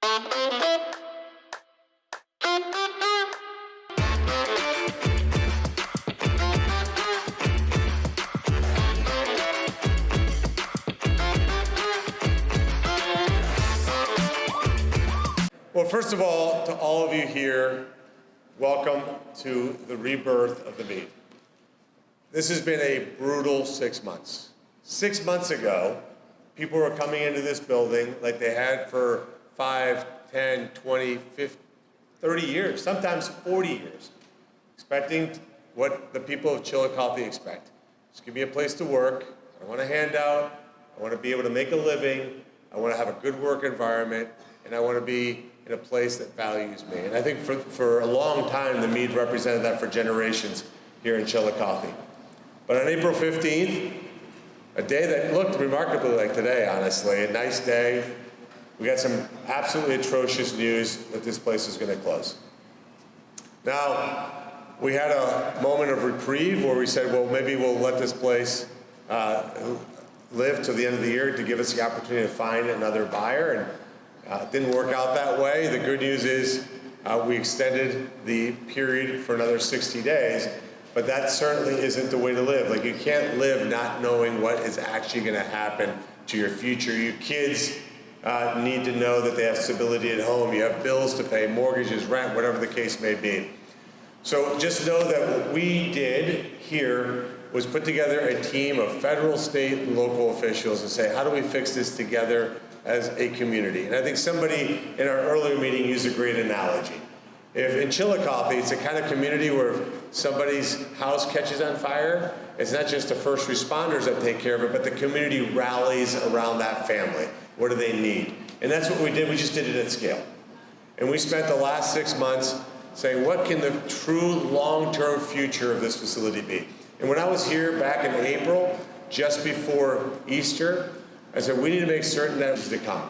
Well, first of all, to all of you here, welcome to the rebirth of the Mead. This has been a brutal 6 months. 6 months ago, people were coming into this building like they had for 5, 10, 20, 50, 30 years, sometimes 40 years, expecting what the people of Chillicothe expect. Just give me a place to work. I want a handout. I want to be able to make a living. I want to have a good work environment, and I want to be in a place that values me. And I think for a long time, the Mead represented that for generations here in Chillicothe. But on April 15th, a day that looked remarkably like today, honestly, a nice day, we got some absolutely atrocious news that this place is going to close. Now, we had a moment of reprieve where we said, well, maybe we'll let this place live till the end of the year to give us the opportunity to find another buyer. And it didn't work out that way. The good news is we extended the period for another 60 days, but that certainly isn't the way to live. Like, you can't live not knowing what is actually going to happen to your future. Your kids need to know that they have stability at home. You have bills to pay, mortgages, rent, whatever the case may be. So just know that what we did here was put together a team of federal, state, and local officials and say, how do we fix this together as a community? And I think somebody in our earlier meeting used a great analogy. If in Chillicothe, it's a kind of community where if somebody's house catches on fire, it's not just the first responders that take care of it, but the community rallies around that family. What do they need? And that's what we did. We just did it at scale. And we spent the last 6 months saying, what can the true long-term future of this facility be? And when I was here back in April, just before Easter, I said, we need to make certain that it's to come.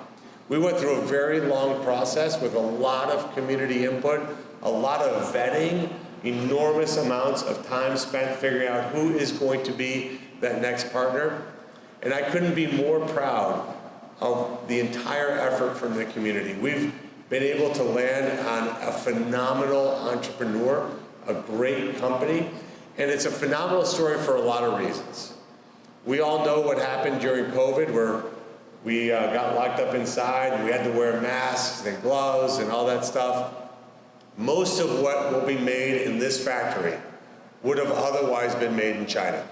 We went through a very long process with a lot of community input, a lot of vetting, enormous amounts of time spent figuring out who is going to be that next partner. And I couldn't be more proud of the entire effort from the community. We've been able to land on a phenomenal entrepreneur, a great company, and it's a phenomenal story for a lot of reasons. We all know what happened during COVID, where we got locked up inside and we had to wear masks and gloves and all that stuff. Most of what will be made in this factory would have otherwise been made in China.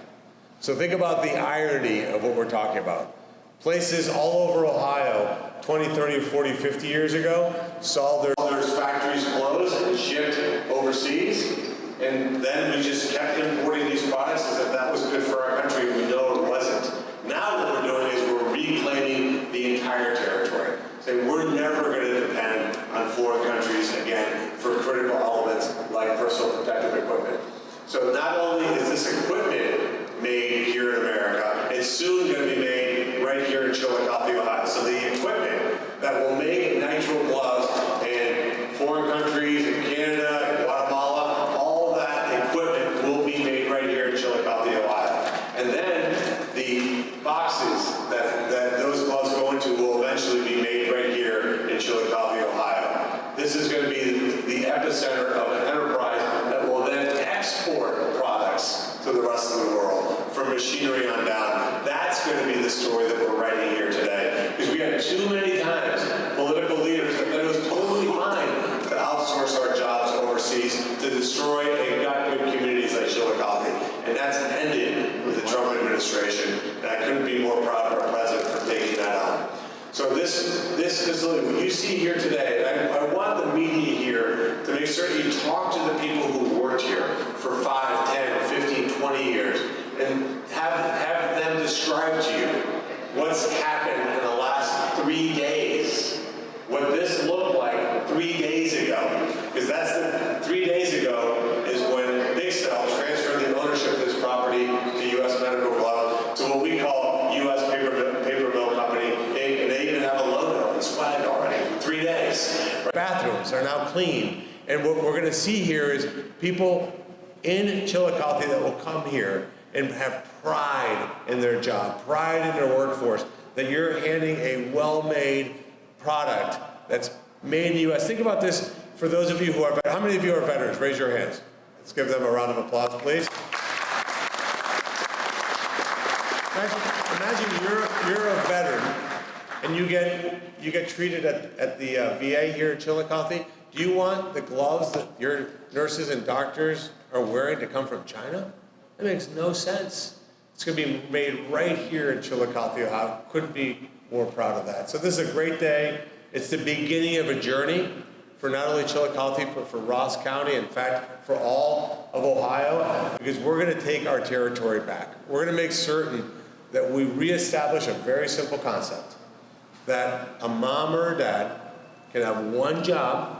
So think about the irony of what we're talking about. Places all over Ohio 20, 30, 40, 50 years ago saw their factories close and shipped overseas. And then we just kept importing these products as if that was good for our country, and we know it wasn't. Now what we're doing is we're reclaiming the entire territory. Saying we're never going to depend on foreign countries again for critical elements like personal protective equipment. So not only is this equipment made here in America, it's soon going to be made right here in Chillicothe, Ohio. So the equipment that will make nitrile gloves in foreign countries, in Canada, in Guatemala, and then the boxes that those gloves go into will eventually be made right here in Chillicothe, Ohio. This is going to be the epicenter of an enterprise that will then export products to the rest of the world, from machinery on down. That's going to be the story that we're writing here today. Because we had too many times political leaders that it was totally fine to outsource our jobs overseas to destroy and gut good communities like Chillicothe. And that's ended with the Trump administration, and I couldn't be more proud of our president for taking that on. So this facility, what you see here today, and I want the media here to make certain you talk to the people who worked here for 5, 10, 15, 20 years, and have them describe to you what's happened in the last 3 days, what this looked like 3 days ago. Because that's the 3 days ago is when Pixelle transferred the ownership of this property to U.S. Medical Glove to what we call U.S. Paper Mill Company, and they even have a logo and swag already. 3 days. Bathrooms are now clean, and what we're going to see here is people in Chillicothe that will come here and have pride in their job, pride in their workforce, that you're handing a well-made product that's made in the U.S. Think about this for those of you who are, how many of you are veterans? Raise your hands. Let's give them a round of applause, please. Imagine you're a veteran and you get treated at the VA here in Chillicothe. Do you want the gloves that your nurses and doctors are wearing to come from China? That makes no sense. It's going to be made right here in Chillicothe, Ohio. Couldn't be more proud of that. So this is a great day. It's the beginning of a journey for not only Chillicothe, but for Ross County, in fact, for all of Ohio, because we're going to take our territory back. We're going to make certain that we reestablish a very simple concept, that a mom or a dad can have one job,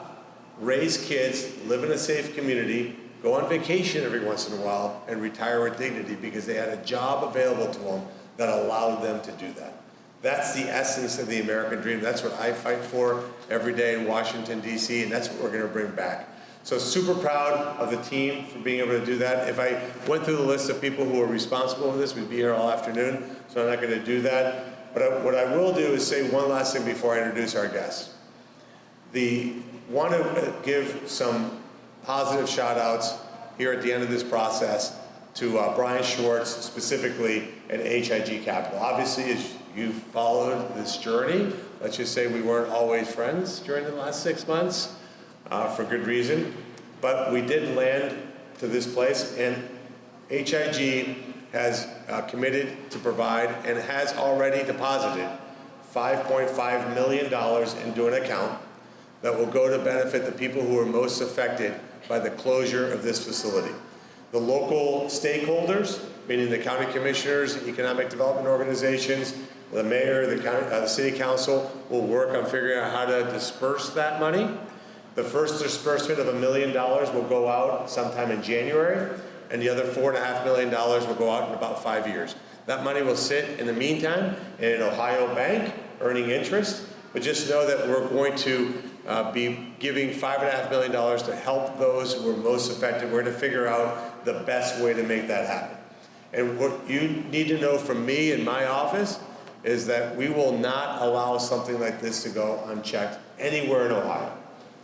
raise kids, live in a safe community, go on vacation every once in a while, and retire with dignity because they had a job available to them that allowed them to do that. That's the essence of the American dream. That's what I fight for every day in Washington, D.C., and that's what we're going to bring back. So super proud of the team for being able to do that. If I went through the list of people who are responsible for this, we'd be here all afternoon, so I'm not going to do that. But what I will do is say one last thing before I introduce our guests. Want to give some positive shout outs here at the end of this process to Brian Schwartz, specifically at HIG Capital. Obviously, as you followed this journey, let's just say we weren't always friends during the last 6 months, for good reason, but we did land to this place, and HIG has committed to provide and has already deposited $5.5 million into an account that will go to benefit the people who are most affected by the closure of this facility. The local stakeholders, meaning the county commissioners, economic development organizations, the mayor, the city council, will work on figuring out how to disperse that money. The first disbursement of $1 million will go out sometime in January, and the other $4.5 million will go out in about 5 years. That money will sit in the meantime in an Ohio bank, earning interest, but just know that we're going to be giving $5.5 million to help those who are most affected. We're going to figure out the best way to make that happen. And what you need to know from me in my office is that we will not allow something like this to go unchecked anywhere in Ohio.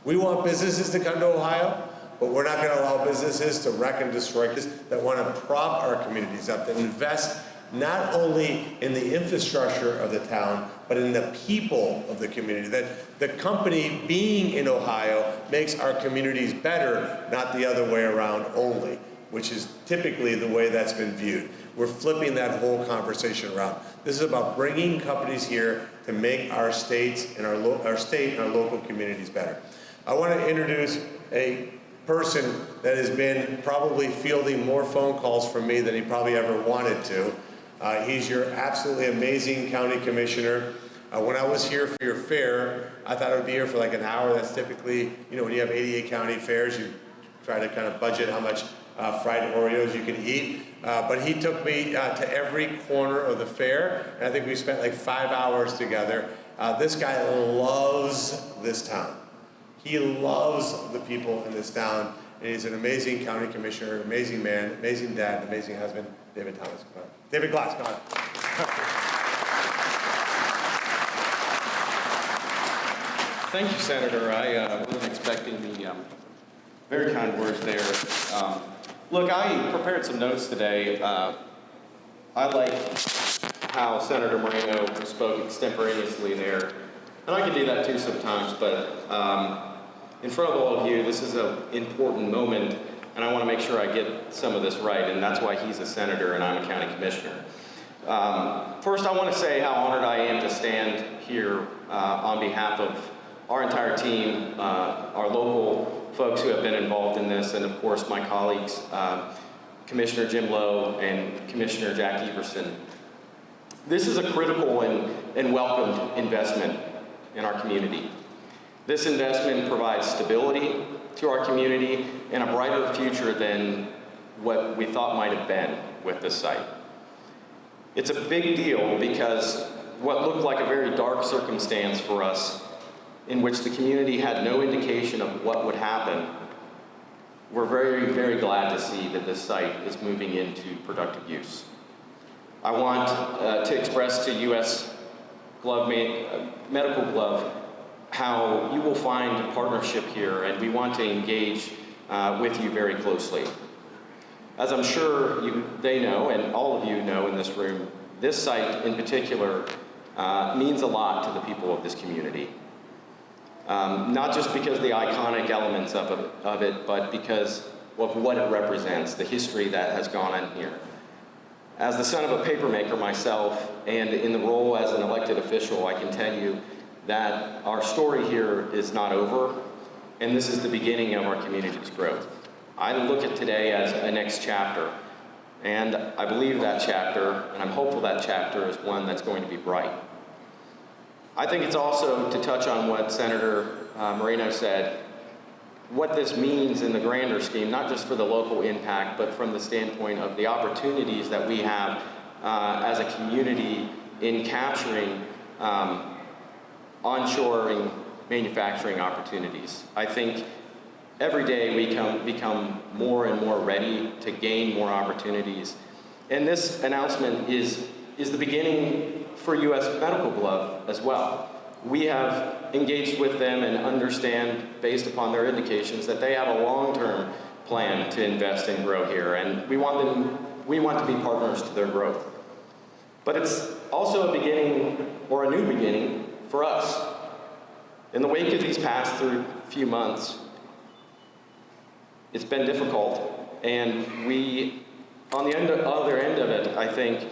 We want businesses to come to Ohio, but we're not going to allow businesses to wreck and destroy this, that want to prop our communities up, that invest not only in the infrastructure of the town, but in the people of the community. That the company being in Ohio makes our communities better, not the other way around only, which is typically the way that's been viewed. We're flipping that whole conversation around. This is about bringing companies here to make our states and our state and our local communities better. I want to introduce a person that has been probably fielding more phone calls from me than he probably ever wanted to. He's your absolutely amazing county commissioner. When I was here for your fair, I thought I would be here for like an hour. That's typically, when you have 88 county fairs, you try to kind of budget how much fried Oreos you can eat. But he took me to every corner of the fair, and I think we spent like 5 hours together. This guy loves this town. He loves the people in this town, and he's an amazing county commissioner, amazing man, amazing dad, amazing husband. David Thomas, come on. David Glass, come on. Thank you, Senator. I wasn't expecting the very kind words there. Look, I prepared some notes today. I like how Senator Moreno spoke extemporaneously there, and I can do that too sometimes, but in front of all of you, this is an important moment, and I want to make sure I get some of this right, and that's why he's a senator and I'm a county commissioner. First, I want to say how honored I am to stand here on behalf of our entire team, our local folks who have been involved in this, and of course my colleagues, Commissioner Jim Lowe and Commissioner Jack Everson. This is a critical and welcomed investment in our community. This investment provides stability to our community and a brighter future than what we thought might have been with this site. It's a big deal because what looked like a very dark circumstance for us, in which the community had no indication of what would happen, we're very, very glad to see that this site is moving into productive use. I want to express to U.S. medical glove how you will find a partnership here, and we want to engage with you very closely. As I'm sure they know, and all of you know in this room, this site in particular means a lot to the people of this community. Not just because of the iconic elements of it, but because of what it represents, the history that has gone on here. As the son of a papermaker myself, and in the role as an elected official, I can tell you that our story here is not over, and this is the beginning of our community's growth. I look at today as a next chapter, and I believe that chapter, and I'm hopeful that chapter is one that's going to be bright. I think it's also, to touch on what Senator Moreno said, what this means in the grander scheme, not just for the local impact, but from the standpoint of the opportunities that we have as a community in capturing onshoring manufacturing opportunities. I think every day we become more and more ready to gain more opportunities. And this announcement is the beginning for U.S. Medical Glove as well. We have engaged with them and understand, based upon their indications, that they have a long-term plan to invest and grow here, and we want to be partners to their growth. But it's also a beginning, or a new beginning, for us. In the wake of these past few months, it's been difficult, and we, on the other end of it, I think,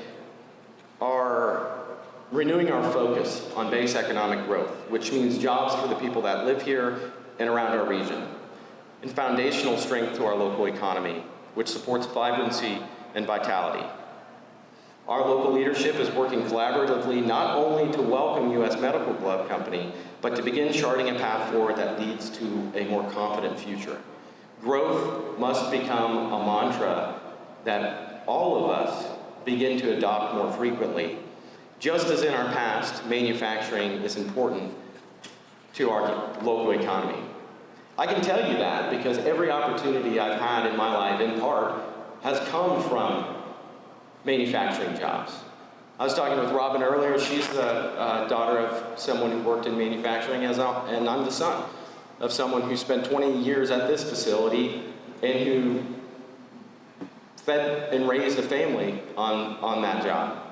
are renewing our focus on base economic growth, which means jobs for the people that live here and around our region, and foundational strength to our local economy, which supports vibrancy and vitality. Our local leadership is working collaboratively not only to welcome U.S. Medical Glove Company, but to begin charting a path forward that leads to a more confident future. Growth must become a mantra that all of us begin to adopt more frequently. Just as in our past, manufacturing is important to our local economy. I can tell you that because every opportunity I've had in my life, in part, has come from manufacturing jobs. I was talking with Robin earlier. She's the daughter of someone who worked in manufacturing, and I'm the son of someone who spent 20 years at this facility and who fed and raised a family on that job.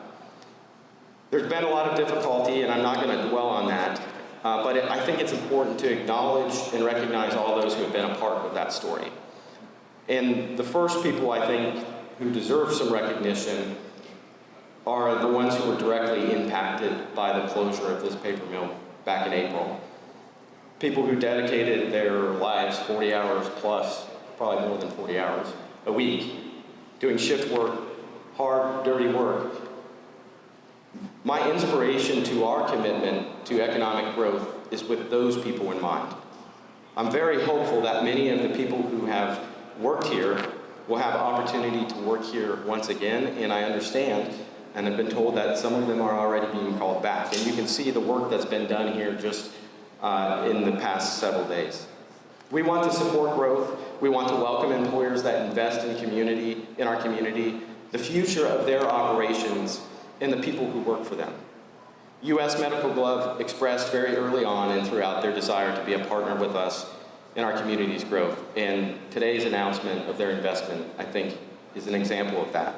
There's been a lot of difficulty, and I'm not going to dwell on that, but I think it's important to acknowledge and recognize all those who have been a part of that story. And the first people, I think, who deserve some recognition are the ones who were directly impacted by the closure of this paper mill back in April. People who dedicated their lives 40 hours plus, probably more than 40 hours, a week, doing shift work, hard, dirty work. My inspiration to our commitment to economic growth is with those people in mind. I'm very hopeful that many of the people who have worked here will have opportunity to work here once again, and I understand and have been told that some of them are already being called back. And you can see the work that's been done here just in the past several days. We want to support growth. We want to welcome employers that invest in our community, the future of their operations, and the people who work for them. U.S. Medical Glove expressed very early on and throughout their desire to be a partner with us in our community's growth. And today's announcement of their investment, I think, is an example of that.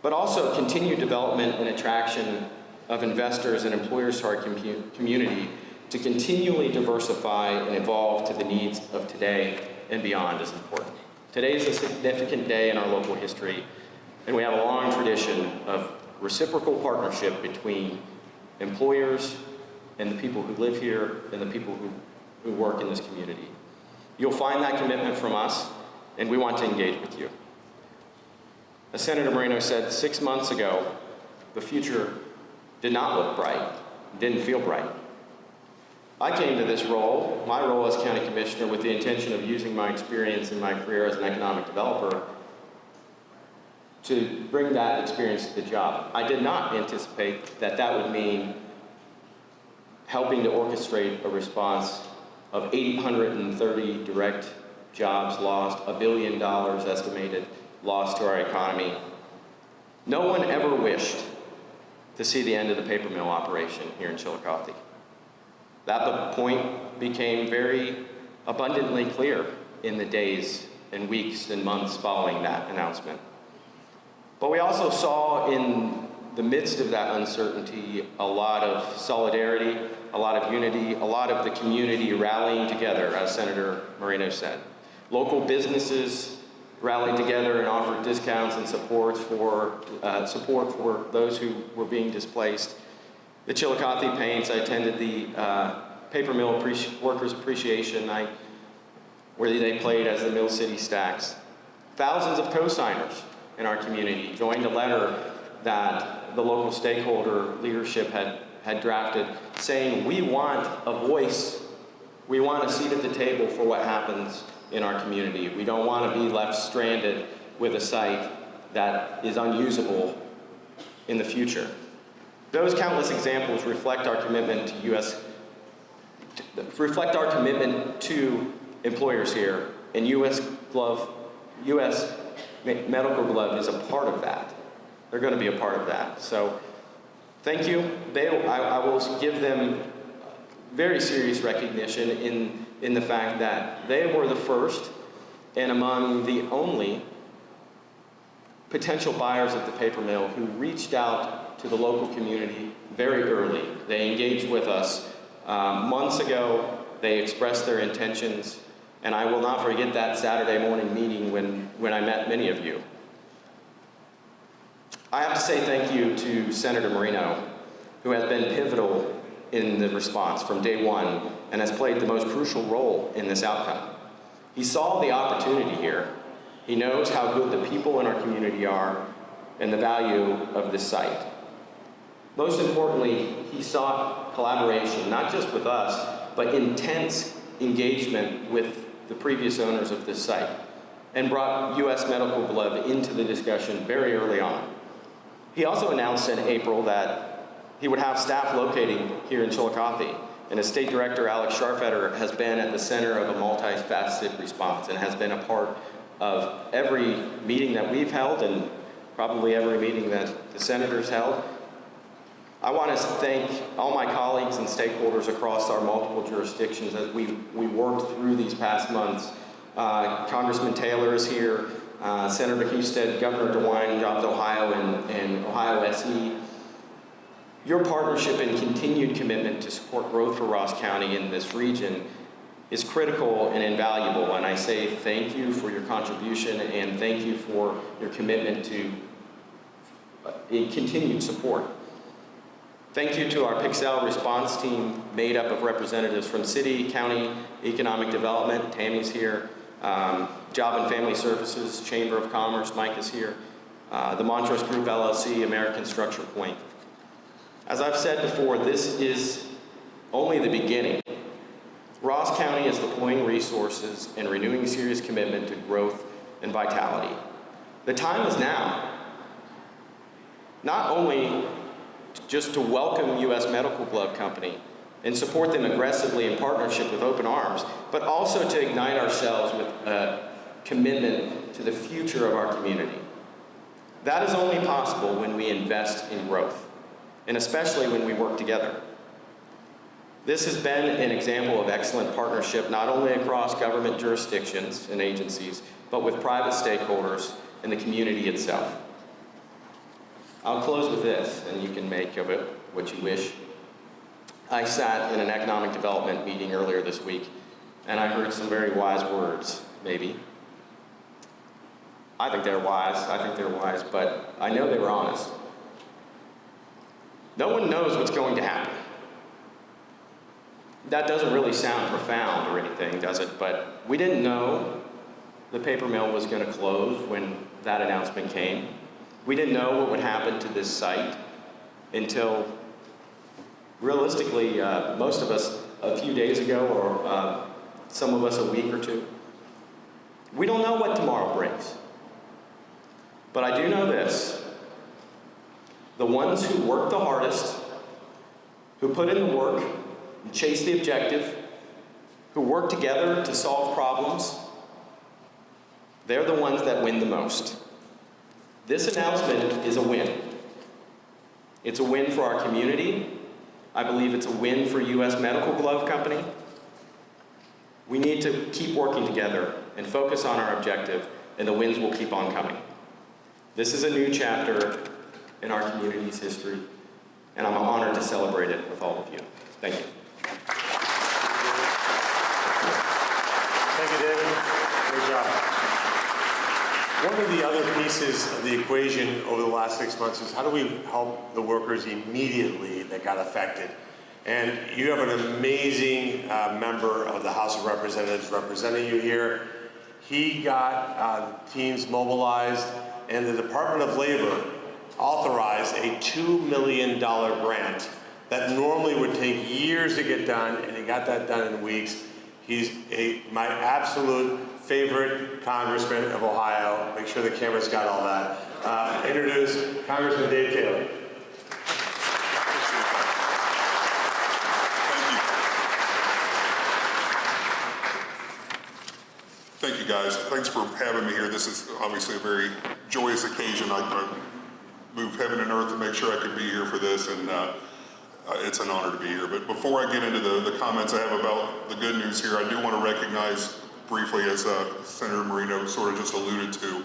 But also continued development and attraction of investors and employers to our community to continually diversify and evolve to the needs of today and beyond is important. Today is a significant day in our local history, and we have a long tradition of reciprocal partnership between employers and the people who live here and the people who work in this community. You'll find that commitment from us, and we want to engage with you. As Senator Moreno said 6 months ago, the future did not look bright, didn't feel bright. I came to this role, my role as county commissioner, with the intention of using my experience in my career as an economic developer to bring that experience to the job. I did not anticipate that that would mean helping to orchestrate a response of 830 direct jobs lost, $1 billion estimated lost to our economy. No one ever wished to see the end of the paper mill operation here in Chillicothe. That point became very abundantly clear in the days and weeks and months following that announcement. But we also saw in the midst of that uncertainty a lot of solidarity, a lot of unity, a lot of the community rallying together, as Senator Moreno said. Local businesses rallied together and offered discounts and support for those who were being displaced. The Chillicothe Paints, I attended the Paper Mill Workers Appreciation Night, where they played as the Mill City Stacks. Thousands of co-signers in our community joined a letter that the local stakeholder leadership had drafted saying, we want a voice, we want a seat at the table for what happens in our community. We don't want to be left stranded with a site that is unusable in the future. Those countless examples reflect our commitment to employers here, and U.S. Medical Glove is a part of that. They're going to be a part of that. So thank you. I will give them very serious recognition in the fact that they were the first and among the only potential buyers of the paper mill who reached out to the local community very early. They engaged with us months ago. They expressed their intentions, and I will not forget that Saturday morning meeting when I met many of you. I have to say thank you to Senator Moreno, who has been pivotal in the response from day one and has played the most crucial role in this outcome. He saw the opportunity here. He knows how good the people in our community are and the value of this site. Most importantly, he sought collaboration, not just with us, but intense engagement with the previous owners of this site, and brought U.S. Medical Glove into the discussion very early on. He also announced in April that he would have staff locating here in Chillicothe, and his state director, Alex Scharfetter, has been at the center of a multifaceted response and has been a part of every meeting that we've held and probably every meeting that the senators held. I want to thank all my colleagues and stakeholders across our multiple jurisdictions as we worked through these past months. Congressman Taylor is here, Senator Husted, Governor DeWine, Jobs Ohio, and Ohio SE. Your partnership and continued commitment to support growth for Ross County in this region is critical and invaluable, and I say thank you for your contribution and thank you for your commitment to continued support. Thank you to our Pixelle response team made up of representatives from city, county, economic development, Tammy's here, Job and Family Services, Chamber of Commerce, Mike is here, the Montrose Group LLC, American Structure Point. As I've said before, this is only the beginning. Ross County is deploying resources and renewing serious commitment to growth and vitality. The time is now, not only just to welcome U.S. Medical Glove Company and support them aggressively in partnership with open arms, but also to ignite ourselves with a commitment to the future of our community. That is only possible when we invest in growth, and especially when we work together. This has been an example of excellent partnership, not only across government jurisdictions and agencies, but with private stakeholders and the community itself. I'll close with this, and you can make of it what you wish. I sat in an economic development meeting earlier this week, and I heard some very wise words, maybe. I think they're wise, but I know they were honest. No one knows what's going to happen. That doesn't really sound profound or anything, does it? But we didn't know the paper mill was going to close when that announcement came. We didn't know what would happen to this site until, realistically, most of us a few days ago, or some of us a week or two. We don't know what tomorrow brings. But I do know this. The ones who work the hardest, who put in the work, and chase the objective, who work together to solve problems, they're the ones that win the most. This announcement is a win. It's a win for our community, I believe it's a win for U.S. Medical Glove Company. We need to keep working together and focus on our objective, and the wins will keep on coming. This is a new chapter in our community's history, and I'm honored to celebrate it with all of you. Thank you. Thank you, David. Great job. One of the other pieces of the equation over the last 6 months is how do we help the workers immediately that got affected? And you have an amazing member of the House of Representatives representing you here. He got teams mobilized, and the Department of Labor authorized a $2 million grant that normally would take years to get done, and he got that done in weeks. He's my absolute favorite congressman of Ohio. Make sure the cameras got all that. Introduce Congressman Dave Taylor. Thank you, guys. Thanks for having me here. This is obviously a very joyous occasion. I moved heaven and earth to make sure I could be here for this, and it's an honor to be here. But before I get into the comments I have about the good news here, I do want to recognize briefly, as Senator Moreno sort of just alluded to,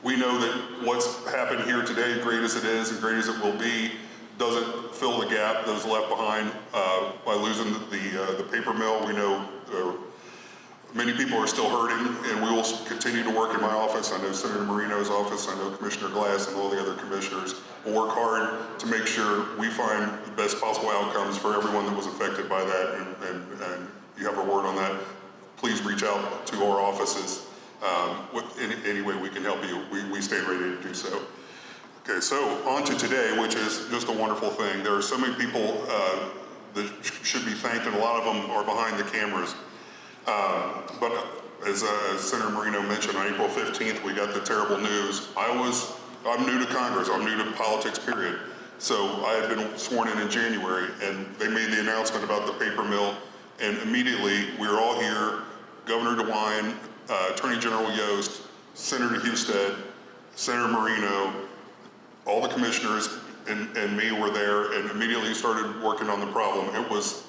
we know that what's happened here today, great as it is and great as it will be, doesn't fill the gap that was left behind by losing the paper mill. We know many people are still hurting, and we will continue to work in my office. I know Senator Moreno's office, I know Commissioner Glass and all the other commissioners will work hard to make sure we find the best possible outcomes for everyone that was affected by that, and you have a word on that. Please reach out to our offices with any way we can help you. We stand ready to do so. Okay, so on to today, which is just a wonderful thing. There are so many people that should be thanked, and a lot of them are behind the cameras. But as Senator Moreno mentioned, on April 15th, we got the terrible news. I'm new to Congress, I'm new to politics, period. So I had been sworn in January, and they made the announcement about the paper mill, and immediately we were all here, Governor DeWine, Attorney General Yost, Senator Husted, Senator Moreno, all the commissioners and me were there, and immediately started working on the problem. It was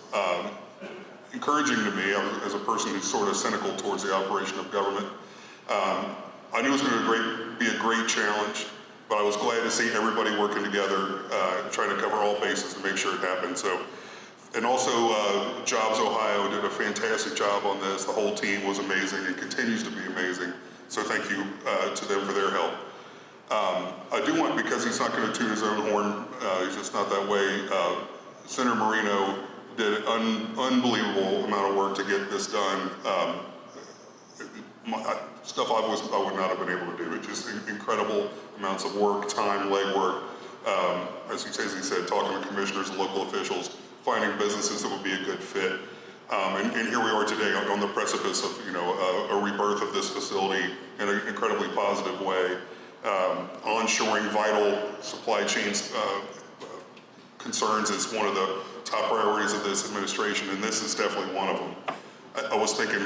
encouraging to me as a person who's sort of cynical towards the operation of government. I knew it was going to be a great challenge, but I was glad to see everybody working together, trying to cover all bases to make sure it happened. So, and also Jobs Ohio did a fantastic job on this. The whole team was amazing and continues to be amazing. So thank you to them for their help. I do want, because he's not going to toot his own horn, he's just not that way, Senator Moreno did an unbelievable amount of work to get this done. Stuff I would not have been able to do. It's just incredible amounts of work, time, legwork. As he said, talking to commissioners and local officials, finding businesses that would be a good fit. And here we are today on the precipice of a rebirth of this facility in an incredibly positive way. Onshoring vital supply chains concerns is one of the top priorities of this administration, and this is definitely one of them. I was thinking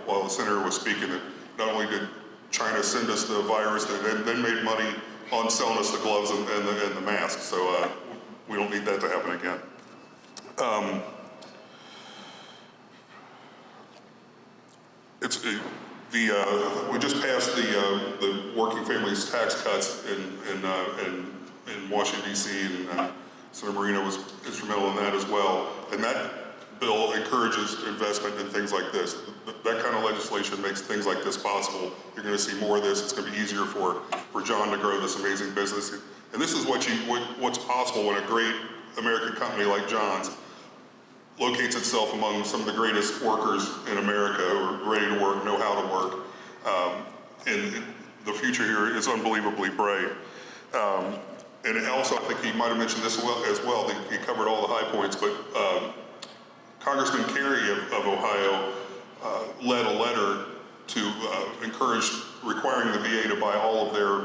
while the senator was speaking that not only did China send us the virus, they then made money on selling us the gloves and the masks, so we don't need that to happen again. We just passed the working families tax cuts in Washington D.C. and Senator Moreno was instrumental in that as well. And that bill encourages investment in things like this. That kind of legislation makes things like this possible. You're going to see more of this. It's going to be easier for John to grow this amazing business. And this is what's possible when a great American company like John's locates itself among some of the greatest workers in America who are ready to work, know how to work. And the future here is unbelievably bright. And also, I think he might have mentioned this as well. He covered all the high points, but Congressman Kerry of Ohio led a letter to encourage requiring the VA to buy all of their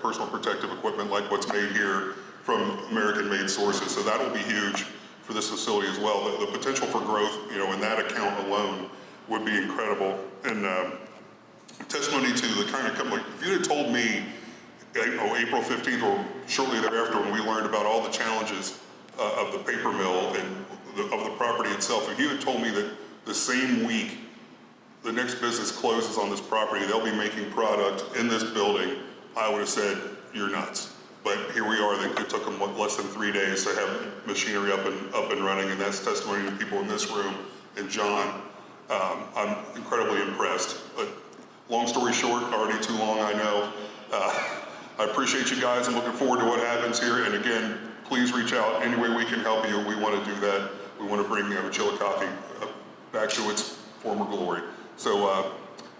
personal protective equipment, like what's made here, from American-made sources. So that will be huge for this facility as well. The potential for growth, in that account alone would be incredible. And testimony to the kind of company, if you had told me, April 15th or shortly thereafter when we learned about all the challenges of the paper mill and of the property itself, if you had told me that the same week the next business closes on this property, they'll be making product in this building, I would have said, you're nuts. But here we are, it took them less than 3 days to have machinery up and running, and that's testimony to people in this room. And John, I'm incredibly impressed. But long story short, already too long, I know. I appreciate you guys. I'm looking forward to what happens here. And again, please reach out any way we can help you. We want to do that. We want to bring Chillicothe back to its former glory. So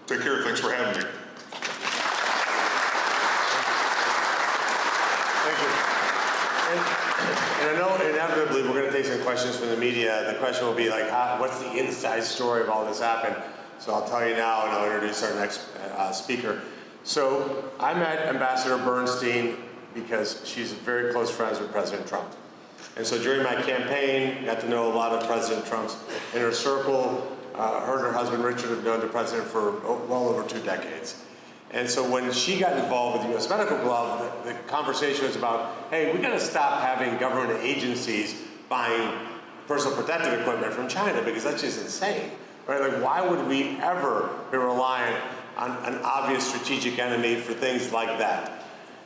take care. Thanks for having me. Thank you. And I know inevitably we're going to take some questions from the media. The question will be like, what's the inside story of all this happened? So I'll tell you now, and I'll introduce our next speaker. So I met Ambassador Bernstein because she's very close friends with President Trump. And so during my campaign, got to know a lot of President Trump's inner circle. Her and her husband Richard have known the president for well over 2 decades. And so when she got involved with the U.S. Medical Glove, the conversation was about, hey, we got to stop having government agencies buying personal protective equipment from China because that's just insane, right? Like, why would we ever be reliant on an obvious strategic enemy for things like that?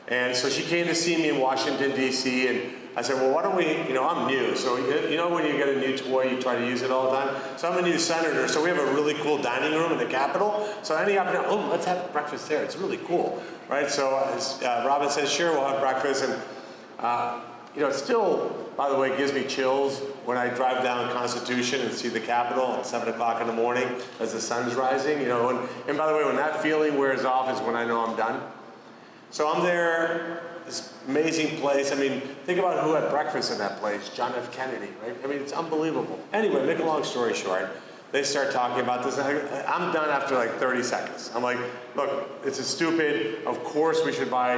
And so she came to see me in Washington, D.C., and I said, well, why don't we, I'm new, so you know when you get a new toy, you try to use it all the time? So I'm a new senator, so we have a really cool dining room in the Capitol. So any opportunity, let's have breakfast there. It's really cool, right? So Robin says, sure, we'll have breakfast. And, it still, by the way, gives me chills when I drive down Constitution and see the Capitol at 7 o'clock in the morning as the sun's rising. And by the way, when that feeling wears off is when I know I'm done. So I'm there, this amazing place. I mean, think about who had breakfast in that place, John F. Kennedy, right? I mean, it's unbelievable. Anyway, make a long story short, they start talking about this. I'm done after like 30 seconds. I'm like, look, this is stupid. Of course we should buy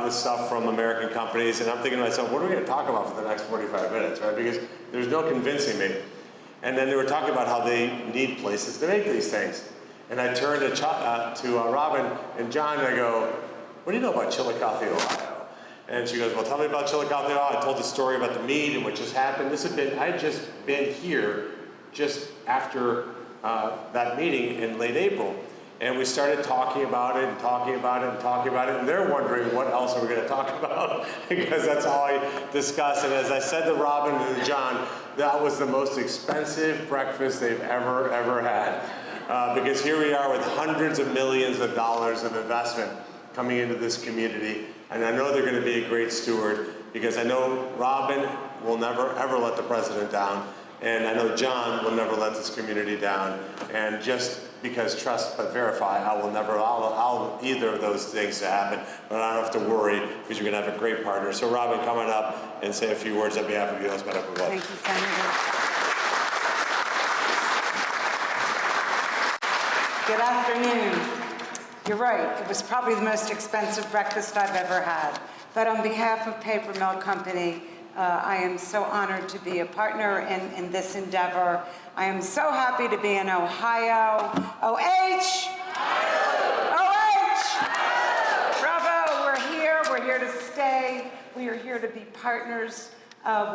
this stuff from American companies. And I'm thinking to myself, what are we going to talk about for the next 45 minutes, right? Because there's no convincing me. And then they were talking about how they need places to make these things. And I turned to Robin and John, and I go, what do you know about Chillicothe, Ohio? And she goes, well, tell me about Chillicothe, Ohio. I told the story about the meet and what just happened. I had just been here just after that meeting in late April. And we started talking about it and talking about it and talking about it. And they're wondering what else are we going to talk about because that's all I discuss. And as I said to Robin and to John, that was the most expensive breakfast they've ever had. Because here we are with hundreds of millions of dollars of investment coming into this community. And I know they're going to be a great steward because I know Robin will never, ever let the president down. And I know John will never let this community down. And just because trust but verify, I will never allow either of those things to happen. But I don't have to worry because you're going to have a great partner. So Robin, come on up and say a few words on behalf of U.S. Medical Glove. Thank you, Senator. Good afternoon. You're right, it was probably the most expensive breakfast I've ever had. But on behalf of Paper Mill Company, I am so honored to be a partner in this endeavor. I am so happy to be in Ohio. OH! OH! Bravo, we're here to stay. We are here to be partners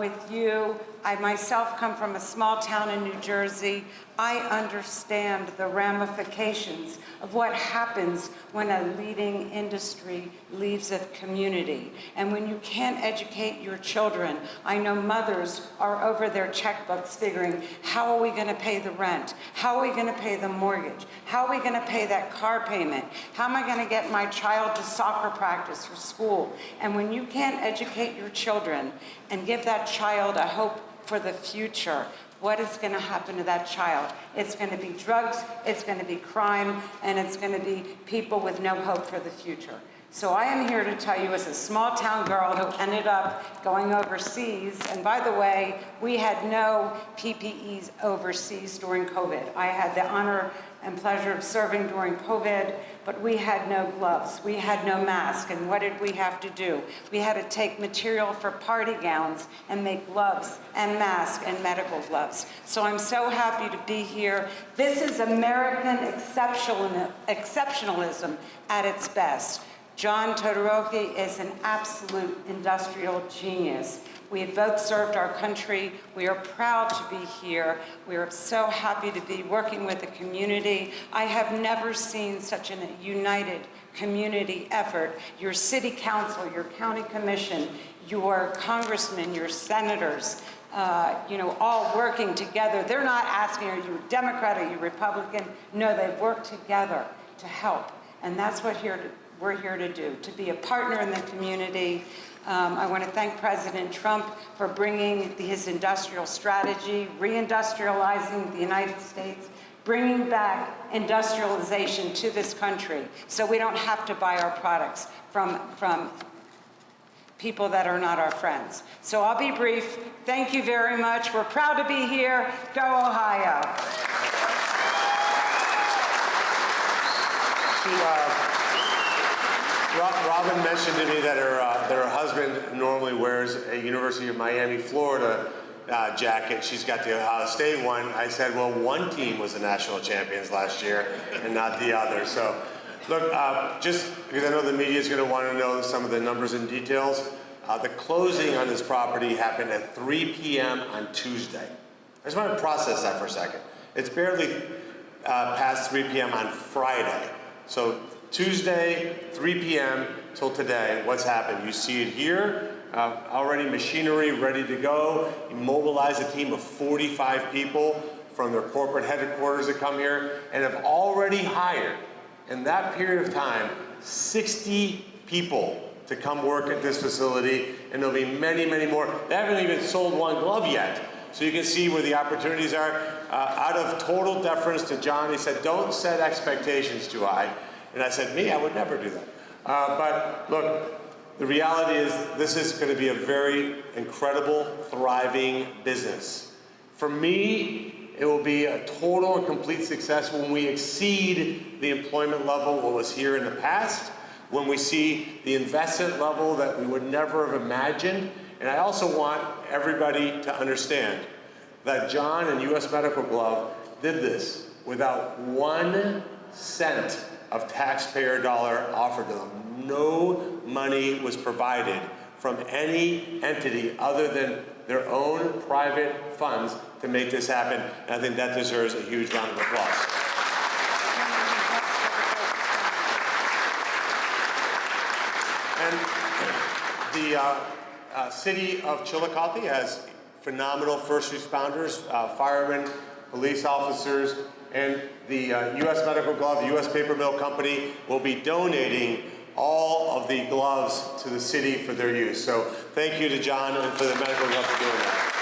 with you. I myself come from a small town in New Jersey. I understand the ramifications of what happens when a leading industry leaves a community. And when you can't educate your children, I know mothers are over their checkbooks figuring, how are we going to pay the rent? How are we going to pay the mortgage? How are we going to pay that car payment? How am I going to get my child to soccer practice for school? And when you can't educate your children and give that child a hope for the future, what is going to happen to that child? It's going to be drugs, it's going to be crime, and it's going to be people with no hope for the future. So I am here to tell you, as a small town girl who ended up going overseas, and by the way, we had no PPEs overseas during COVID. I had the honor and pleasure of serving during COVID, but we had no gloves, we had no mask, and what did we have to do? We had to take material for party gowns and make gloves and masks and medical gloves. So I'm so happy to be here. This is American exceptionalism at its best. John Todoroki is an absolute industrial genius. We have both served our country. We are proud to be here. We are so happy to be working with the community. I have never seen such a united community effort. Your city council, your county commission, your congressmen, your senators, all working together. They're not asking, are you Democrat, are you Republican? No, they work together to help. And that's what we're here to do, to be a partner in the community. I want to thank President Trump for bringing his industrial strategy, reindustrializing the United States, bringing back industrialization to this country so we don't have to buy our products from people that are not our friends. So I'll be brief. Thank you very much. We're proud to be here. Go Ohio. Robin mentioned to me that her husband normally wears a University of Miami, Florida jacket. She's got the Ohio State one. I said, well, one team was the national champions last year and not the other. So, look, just because I know the media is going to want to know some of the numbers and details, the closing on this property happened at 3 p.m. on Tuesday. I just want to process that for a second. It's barely past 3 p.m. on Friday. So Tuesday, 3 p.m. till today, what's happened? You see it here, already machinery ready to go. You mobilize a team of 45 people from their corporate headquarters that come here and have already hired, in that period of time, 60 people to come work at this facility, and there'll be many, many more. They haven't even sold one glove yet. So you can see where the opportunities are. Out of total deference to John, he said, don't set expectations too high. And I said, me, I would never do that. But look, the reality is this is going to be a very incredible, thriving business. For me, it will be a total and complete success when we exceed the employment level what was here in the past, when we see the investment level that we would never have imagined. And I also want everybody to understand that John and U.S. Medical Glove did this without 1 cent of taxpayer dollar offered to them. No money was provided from any entity other than their own private funds to make this happen. And I think that deserves a huge round of applause. And the city of Chillicothe has phenomenal first responders, firemen, police officers, and the U.S. Medical Glove, the U.S. Paper Mill Company will be donating all of the gloves to the city for their use. So thank you to John and for the Medical Glove for doing that.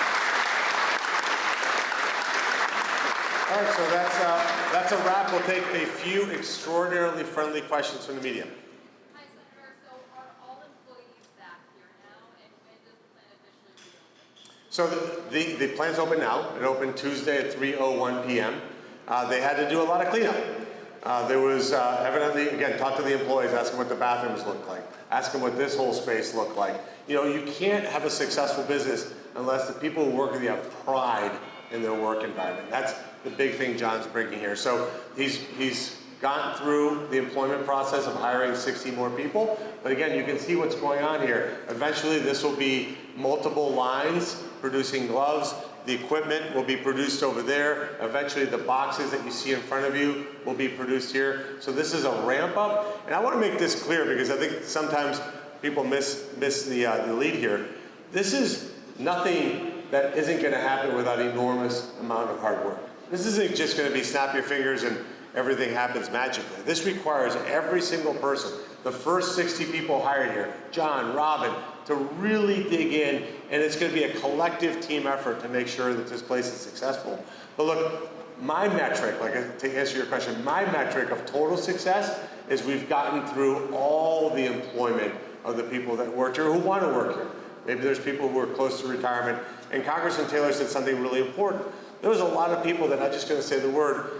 All right, so that's a wrap. We'll take a few extraordinarily friendly questions from the media. Hi, Senator. So are all employees back here now, and when does the plant officially reopen? So the plant's open now. It opened Tuesday at 3:01 p.m. They had to do a lot of cleanup. There was evidently, again, talk to the employees, ask them what the bathrooms look like, ask them what this whole space looked like. You know, you can't have a successful business unless the people who work with you have pride in their work environment. That's the big thing John's bringing here. So he's gotten through the employment process of hiring 60 more people. But again, you can see what's going on here. Eventually, this will be multiple lines producing gloves. The equipment will be produced over there. Eventually, the boxes that you see in front of you will be produced here. So this is a ramp up. And I want to make this clear because I think sometimes people miss the lead here. This is nothing that isn't going to happen without an enormous amount of hard work. This isn't just going to be snap your fingers and everything happens magically. This requires every single person, the first 60 people hired here, John, Robin, to really dig in, and it's going to be a collective team effort to make sure that this place is successful. But look, my metric, like to answer your question, my metric of total success is we've gotten through all the employment of the people that work here who want to work here. Maybe there's people who are close to retirement. And Congressman Taylor said something really important. There was a lot of people that, I'm just going to say the word,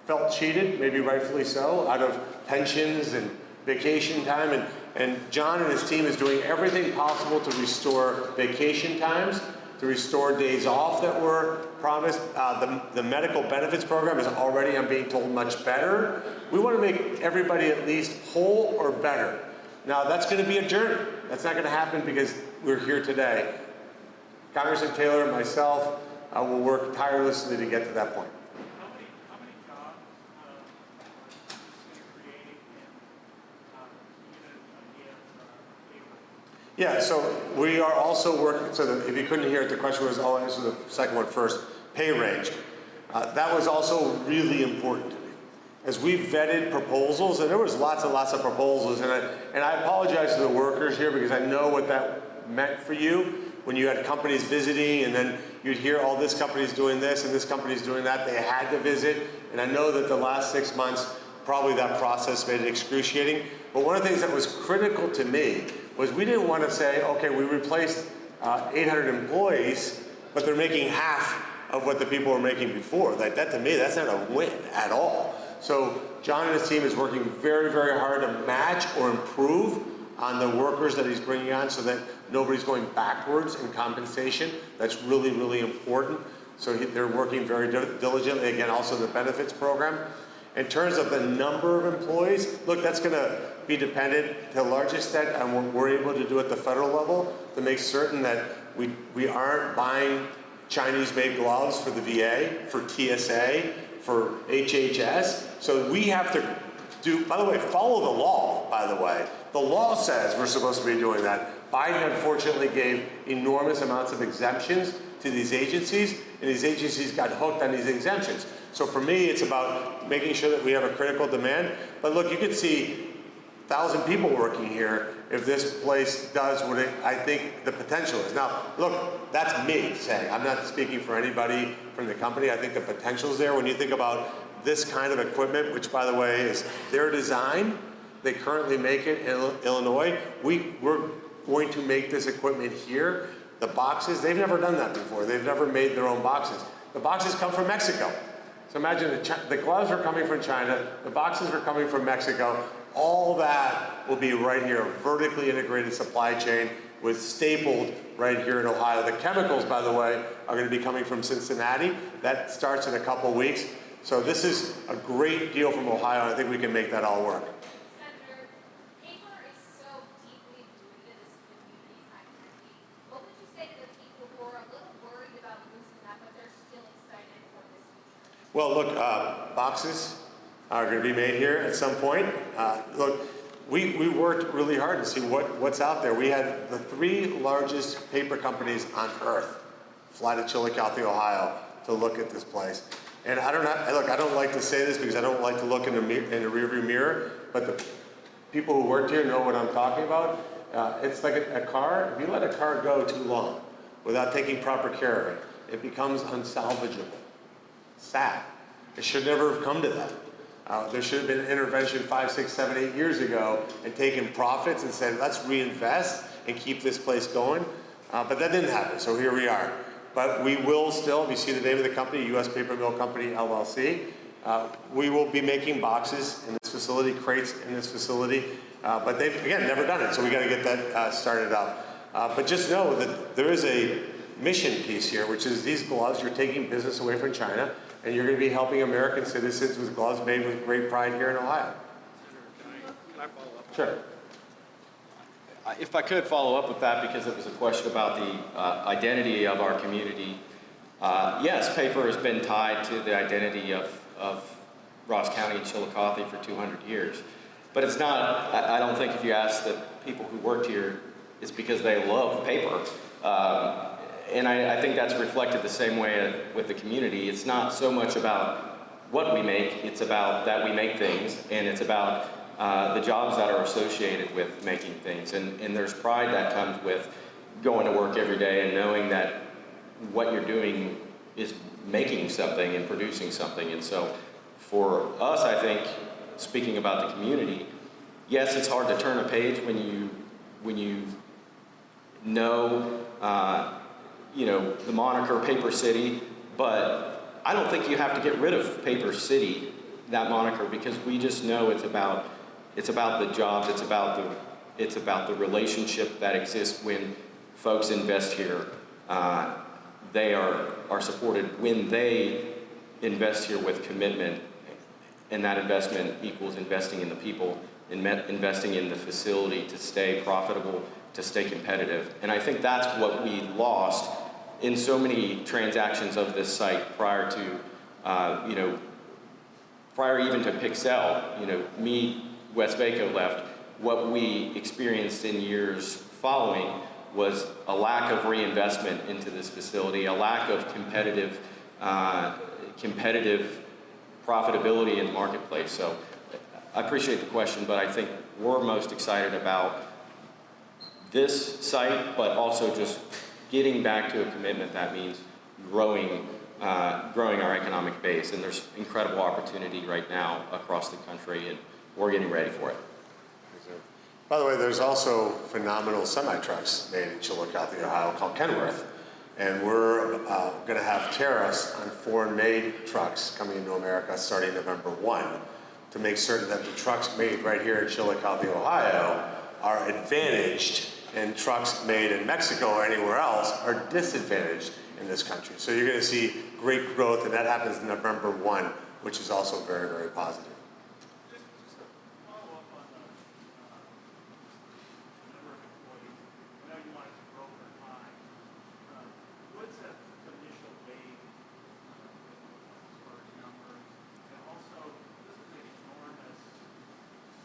felt cheated, maybe rightfully so, out of pensions and vacation time. And John and his team is doing everything possible to restore vacation times, to restore days off that were promised. The medical benefits program is already, I'm being told, much better. We want to make everybody at least whole or better. Now, that's going to be a journey. That's not going to happen because we're here today. Congressman Taylor and myself will work tirelessly to get to that point. How many jobs are you creating and Yeah, so we are also working, so if you couldn't hear it, the question was, I'll answer the second one first, pay range. That was also really important to me. As we vetted proposals, and there was lots and lots of proposals, and I apologize to the workers here because I know what that meant for you when you had companies visiting and then you'd hear, oh, this company's doing this and this company's doing that. They had to visit, and I know that the last 6 months, probably that process made it excruciating. But one of the things that was critical to me was we didn't want to say, okay, we replaced 800 employees, but they're making half of what the people were making before. Like that, to me, that's not a win at all. So John and his team is working very, very hard to match or improve on the workers that he's bringing on so that nobody's going backwards in compensation. That's really, really important. So they're working very diligently. Again, also the benefits program. In terms of the number of employees, look, that's going to be dependent to a large extent on what we're able to do at the federal level to make certain that we aren't buying Chinese-made gloves for the VA, for TSA, for HHS. So we have to do, by the way, follow the law, by the way. The law says we're supposed to be doing that. Biden unfortunately gave enormous amounts of exemptions to these agencies, and these agencies got hooked on these exemptions. So for me, it's about making sure that we have a critical demand. But look, you could see 1,000 people working here if this place does what I think the potential is. Now, look, that's me saying. I'm not speaking for anybody from the company. I think the potential is there. When you think about this kind of equipment, which, by the way, is their design, they currently make it in Illinois. We're going to make this equipment here. The boxes, they've never done that before. They've never made their own boxes. The boxes come from Mexico. So imagine the gloves are coming from China, the boxes are coming from Mexico. All that will be right here, vertically integrated supply chain with stapled right here in Ohio. The chemicals, by the way, are going to be coming from Cincinnati. That starts in a couple weeks. So this is a great deal from Ohio, and I think we can make that all work. Senator, paper is so deeply rooted in this community's identity. What would you say to the people who are a little worried about losing that, but they're still excited for this future? Well, look, boxes are going to be made here at some point. Look, we worked really hard to see what's out there. We had the 3 largest paper companies on earth fly to Chillicothe, Ohio, to look at this place. And I don't like to say this because I don't like to look in the rearview mirror, but the people who worked here know what I'm talking about. It's like a car. If you let a car go too long without taking proper care of it, it becomes unsalvageable. Sad. It should never have come to that. There should have been an intervention 5, 6, 7, 8 years ago and taken profits and said, let's reinvest and keep this place going. But that didn't happen, so here we are. But we will still, if you see the name of the company, U.S. Paper Mill Company, LLC, we will be making boxes in this facility, crates in this facility. But they've, again, never done it, so we got to get that started up. But just know that there is a mission piece here, which is these gloves, you're taking business away from China, and you're going to be helping American citizens with gloves made with great pride here in Ohio. Can I follow up? Sure. If I could follow up with that, because it was a question about the identity of our community. Yes, paper has been tied to the identity of Ross County and Chillicothe for 200 years. But it's not, I don't think if you ask the people who worked here, it's because they love paper. And I think that's reflected the same way with the community. It's not so much about what we make, it's about that we make things, and it's about the jobs that are associated with making things. And there's pride that comes with going to work every day and knowing that what you're doing is making something and producing something. And so for us, I think, speaking about the community, yes, it's hard to turn a page when you know, the moniker Paper City, but I don't think you have to get rid of Paper City, that moniker, because we just know it's about the jobs, it's about the relationship that exists when folks invest here. They are supported when they invest here with commitment, and that investment equals investing in the people investing in the facility to stay profitable, to stay competitive. And I think that's what we lost in so many transactions of this site prior to, prior even to Pixelle. West Vaco left. What we experienced in years following was a lack of reinvestment into this facility, a lack of competitive profitability in the marketplace. So I appreciate the question, but I think we're most excited about this site, but also just getting back to a commitment that means growing our economic base. And there's incredible opportunity right now across the country, and we're getting ready for it. By the way, there's also phenomenal semi-trucks made in Chillicothe, Ohio, called Kenworth. And we're going to have tariffs on foreign-made trucks coming into America starting November 1 to make certain that the trucks made right here in Chillicothe, Ohio are advantaged, and trucks made in Mexico or anywhere else are disadvantaged in this country. So you're going to see great growth, and that happens November 1, which is also very, very positive. Just to follow up on the number of employees, I know you want it to grow over time. What's that initial wave as far as numbers? And also, this is an enormous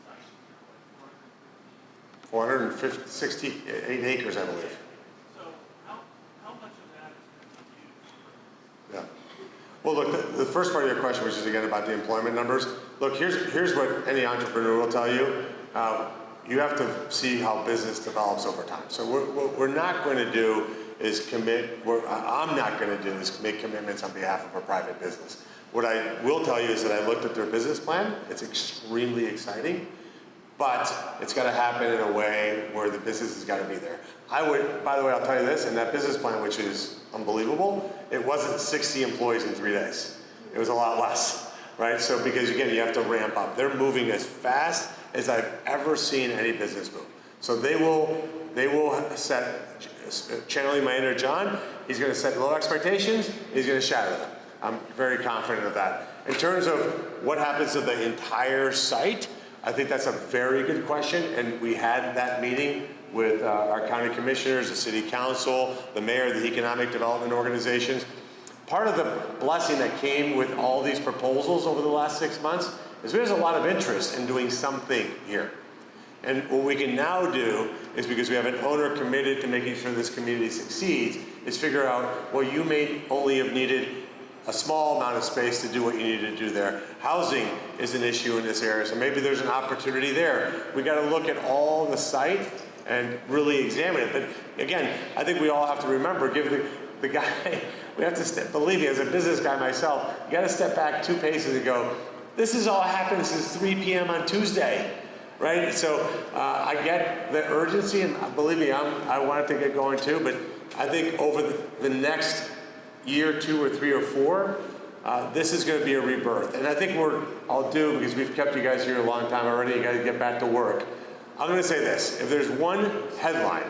site, like 468 acres, I believe. So how much of that is going to be used for? Yeah. Well, look, the first part of your question, which is again about the employment numbers. Look, here's what any entrepreneur will tell you. You have to see how business develops over time. So what we're not going to do is commit. I'm not going to do is make commitments on behalf of a private business. What I will tell you is that I looked at their business plan. It's extremely exciting. But it's got to happen in a way where the business has got to be there. By the way, I'll tell you this, in that business plan, which is unbelievable, it wasn't 60 employees in 3 days. It was a lot less, right? So because again, you have to ramp up. They're moving as fast as I've ever seen any business move. So they will set, channeling my inner John, he's going to set low expectations, he's going to shatter them. I'm very confident of that. In terms of what happens to the entire site, I think that's a very good question, and we had that meeting with our county commissioners, the city council, the mayor, the economic development organizations. Part of the blessing that came with all these proposals over the last 6 months is there's a lot of interest in doing something here. And what we can now do is, because we have an owner committed to making sure this community succeeds, is figure out, well, you may only have needed a small amount of space to do what you need to do there. Housing is an issue in this area, so maybe there's an opportunity there. We got to look at all the site and really examine it. But again, I think we all have to remember, give the guy, we have to believe me, as a business guy myself, you got to step back 2 paces and go, this has all happened since 3 p.m. on Tuesday, right? So I get the urgency, and believe me, I want it to get going too, but I think over the next year, 2 or 3 or 4, this is going to be a rebirth. And I think I'll do, because we've kept you guys here a long time already, you got to get back to work. I'm going to say this, if there's one headline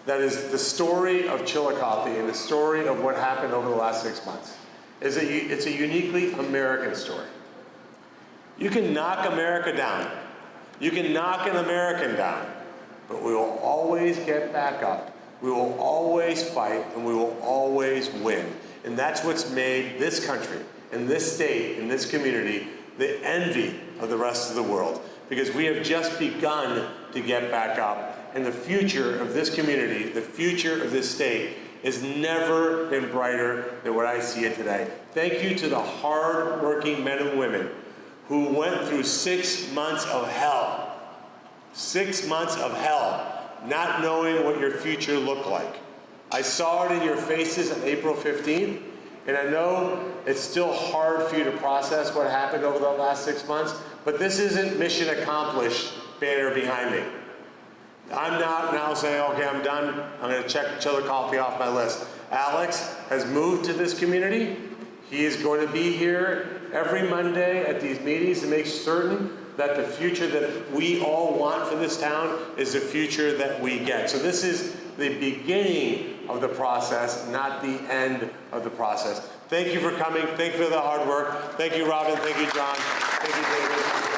that is the story of Chillicothe and the story of what happened over the last 6 months, it's a uniquely American story. You can knock America down. You can knock an American down, but we will always get back up. We will always fight, and we will always win. And that's what's made this country, and this state, and this community, the envy of the rest of the world. Because we have just begun to get back up. And the future of this community, the future of this state, has never been brighter than what I see it today. Thank you to the hard-working men and women who went through 6 months of hell. 6 months of hell. Not knowing what your future looked like. I saw it in your faces on April 15th, and I know it's still hard for you to process what happened over the last 6 months, but this isn't mission accomplished banner behind me. I'm not now saying, okay, I'm done, I'm going to check Chillicothe off my list. Alex has moved to this community. He is going to be here every Monday at these meetings to make certain that the future that we all want for this town is the future that we get. So this is the beginning of the process, not the end of the process. Thank you for coming. Thank you for the hard work. Thank you, Robin. Thank you, John. Thank you, David.